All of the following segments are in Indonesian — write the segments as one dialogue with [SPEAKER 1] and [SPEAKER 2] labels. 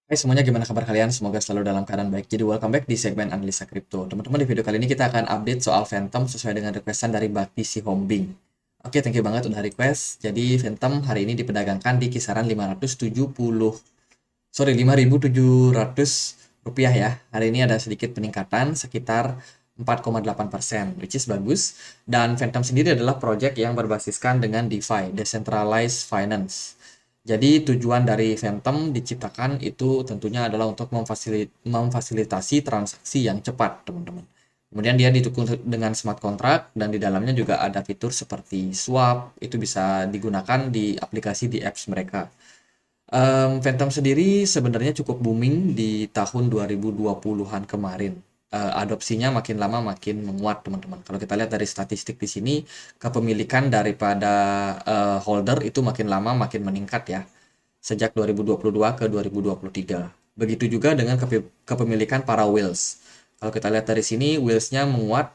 [SPEAKER 1] Hai semuanya, gimana kabar kalian? Semoga selalu dalam keadaan baik. Jadi welcome back di segmen Analisa Kripto. Teman-teman, di video kali ini kita akan update soal Phantom sesuai dengan requestan dari Bakti si Hombing. Oke, thank you banget udah request. Jadi Phantom hari ini diperdagangkan di kisaran 5.700 rupiah ya. Hari ini ada sedikit peningkatan sekitar 4,8%, which is bagus. Dan Phantom sendiri adalah project yang berbasiskan dengan DeFi, Decentralized Finance. Jadi tujuan dari Phantom diciptakan itu tentunya adalah untuk memfasilitasi transaksi yang cepat, teman-teman. Kemudian dia didukung dengan smart contract dan di dalamnya juga ada fitur seperti swap, itu bisa digunakan di aplikasi di apps mereka. Phantom sendiri sebenarnya cukup booming di tahun 2020-an kemarin. Adopsinya makin lama makin menguat, teman-teman. Kalau kita lihat dari statistik di sini, kepemilikan daripada holder itu makin lama makin meningkat ya, sejak 2022 ke 2023. Begitu juga dengan kepemilikan para whales. Kalau kita lihat dari sini, whales-nya menguat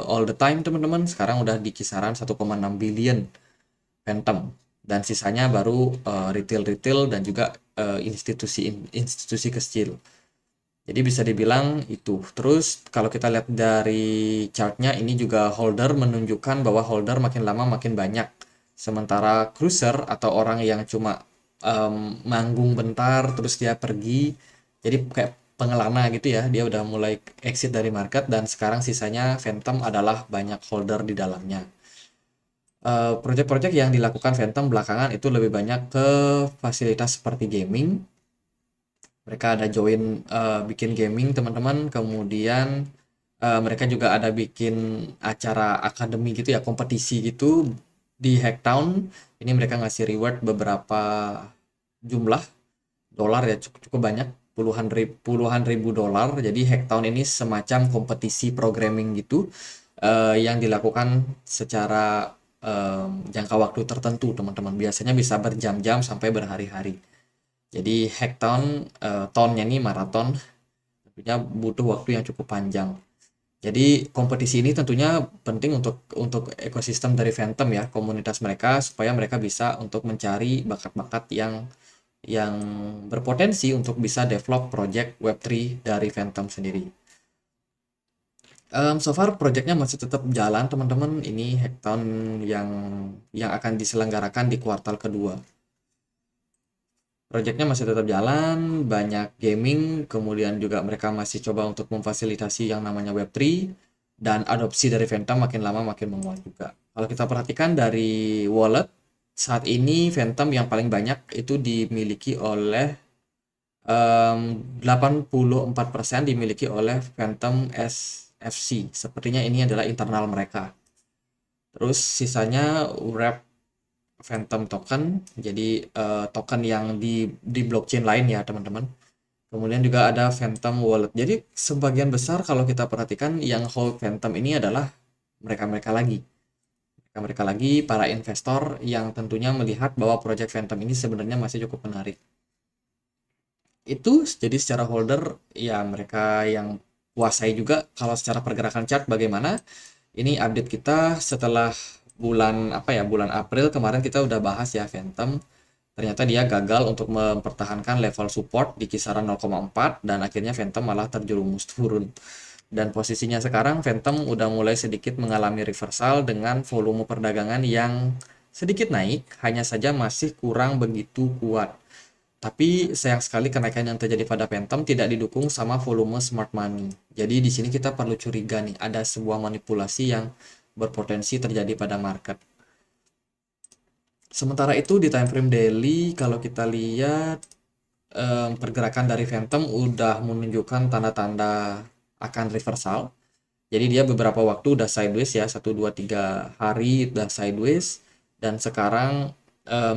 [SPEAKER 1] all the time, teman-teman. Sekarang udah di kisaran 1,6 billion Phantom dan sisanya baru retail-retail dan juga institusi kecil. Jadi bisa dibilang itu. Terus kalau kita lihat dari chartnya ini juga holder menunjukkan bahwa holder makin lama makin banyak. Sementara cruiser atau orang yang cuma manggung bentar terus dia pergi. Jadi kayak pengelana gitu ya. Dia udah mulai exit dari market dan sekarang sisanya Phantom adalah banyak holder di dalamnya. Proyek-proyek yang dilakukan Phantom belakangan itu lebih banyak ke fasilitas seperti gaming. Mereka ada join bikin gaming teman-teman, kemudian mereka juga ada bikin acara akademi gitu ya, kompetisi gitu di Hacktown. Ini mereka ngasih reward beberapa jumlah dolar ya, cukup, cukup banyak, puluhan ribu dolar. Jadi Hacktown ini semacam kompetisi programming gitu yang dilakukan secara jangka waktu tertentu, teman-teman. Biasanya bisa berjam-jam sampai berhari-hari. Jadi Hacktown, tonnya ini maraton, tentunya butuh waktu yang cukup panjang. Jadi kompetisi ini tentunya penting untuk ekosistem dari Phantom ya, komunitas mereka supaya mereka bisa untuk mencari bakat-bakat yang berpotensi untuk bisa develop project Web3 dari Phantom sendiri. So far projectnya masih tetap jalan, teman-teman. Ini Hacktown yang akan diselenggarakan di kuartal kedua. Projectnya masih tetap jalan, banyak gaming, kemudian juga mereka masih coba untuk memfasilitasi yang namanya Web3, dan adopsi dari Phantom makin lama makin menguat juga. Kalau kita perhatikan dari wallet, saat ini Phantom yang paling banyak itu dimiliki oleh 84% dimiliki oleh Phantom SFC. Sepertinya ini adalah internal mereka. Terus sisanya wrap Phantom token, jadi token yang di blockchain lain ya teman-teman. Kemudian juga ada Phantom Wallet. Jadi sebagian besar kalau kita perhatikan yang hold Phantom ini adalah mereka-mereka lagi. Mereka-mereka lagi para investor yang tentunya melihat bahwa project Phantom ini sebenarnya masih cukup menarik. Itu jadi secara holder ya mereka yang kuasai juga. Kalau secara pergerakan chart bagaimana? Ini update kita setelah bulan April kemarin kita udah bahas ya Phantom. Ternyata dia gagal untuk mempertahankan level support di kisaran 0,4 dan akhirnya Phantom malah terjerumus turun. Dan posisinya sekarang Phantom udah mulai sedikit mengalami reversal dengan volume perdagangan yang sedikit naik, hanya saja masih kurang begitu kuat. Tapi sayang sekali kenaikan yang terjadi pada Phantom tidak didukung sama volume smart money. Jadi di sini kita perlu curiga nih, ada sebuah manipulasi yang berpotensi terjadi pada market. Sementara itu di time frame daily kalau kita lihat pergerakan dari Phantom udah menunjukkan tanda-tanda akan reversal. Jadi dia beberapa waktu udah sideways ya, 1, 2, 3 hari udah sideways. Dan sekarang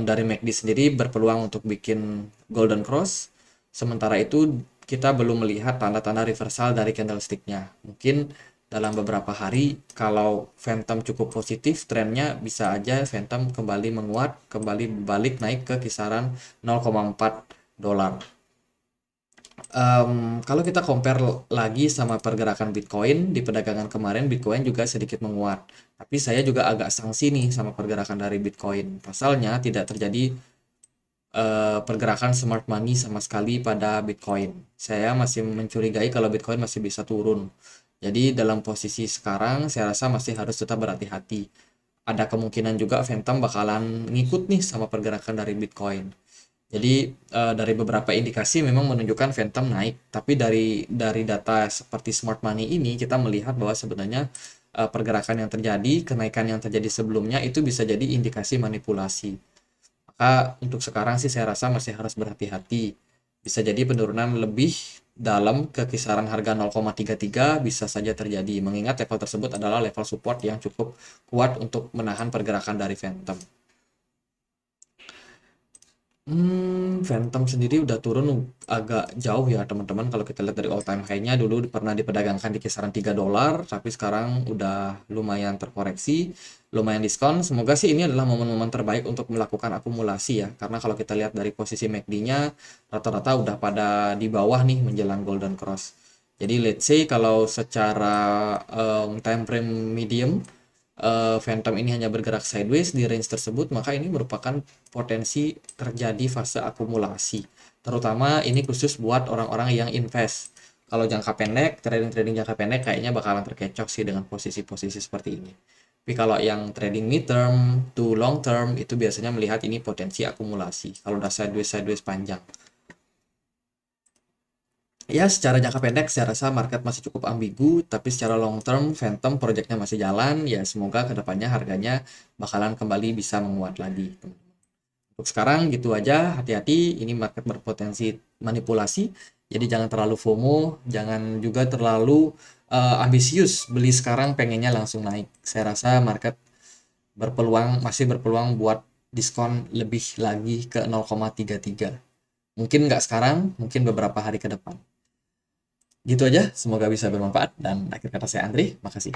[SPEAKER 1] dari MACD sendiri berpeluang untuk bikin golden cross. Sementara itu kita belum melihat tanda-tanda reversal dari candlesticknya. Mungkin dalam beberapa hari kalau Phantom cukup positif, trennya bisa aja Phantom kembali menguat, kembali balik naik ke kisaran 0,4 dolar. Kalau kita compare lagi sama pergerakan Bitcoin di perdagangan kemarin, Bitcoin juga sedikit menguat. Tapi saya juga agak sangsi nih sama pergerakan dari Bitcoin. Pasalnya tidak terjadi pergerakan smart money sama sekali pada Bitcoin. Saya masih mencurigai kalau Bitcoin masih bisa turun. Jadi dalam posisi sekarang saya rasa masih harus tetap berhati-hati. Ada kemungkinan juga Phantom bakalan ngikut nih sama pergerakan dari Bitcoin. Jadi dari beberapa indikasi memang menunjukkan Phantom naik, tapi dari data seperti smart money ini kita melihat bahwa sebenarnya pergerakan yang terjadi, kenaikan yang terjadi sebelumnya itu bisa jadi indikasi manipulasi. Maka untuk sekarang sih saya rasa masih harus berhati-hati. Bisa jadi penurunan lebih dalam ke kisaran harga 0,33 bisa saja terjadi, mengingat level tersebut adalah level support yang cukup kuat untuk menahan pergerakan dari Phantom. Phantom sendiri udah turun agak jauh ya teman-teman. Kalau kita lihat dari all time high-nya dulu pernah diperdagangkan di kisaran $3, tapi sekarang udah lumayan terkoreksi, lumayan diskon. Semoga sih ini adalah momen-momen terbaik untuk melakukan akumulasi ya. Karena kalau kita lihat dari posisi MACD-nya rata-rata udah pada di bawah nih menjelang golden cross. Jadi let's say kalau secara time frame medium Phantom ini hanya bergerak sideways di range tersebut, maka ini merupakan potensi terjadi fase akumulasi. Terutama ini khusus buat orang-orang yang invest. Kalau jangka pendek, trading jangka pendek kayaknya bakalan terkecoh sih dengan posisi-posisi seperti ini. Tapi kalau yang trading mid term to long term itu biasanya melihat ini potensi akumulasi. Kalau udah sideways panjang. Ya, secara jangka pendek saya rasa market masih cukup ambigu, tapi secara long term Phantom projectnya masih jalan, ya semoga kedepannya harganya bakalan kembali bisa menguat lagi. Untuk sekarang gitu aja, hati-hati, ini market berpotensi manipulasi, jadi jangan terlalu FOMO, jangan juga terlalu ambisius, beli sekarang pengennya langsung naik. Saya rasa market masih berpeluang buat diskon lebih lagi ke 0,33. Mungkin nggak sekarang, mungkin beberapa hari ke depan. Gitu aja, semoga bisa bermanfaat dan akhir kata saya Andri, makasih.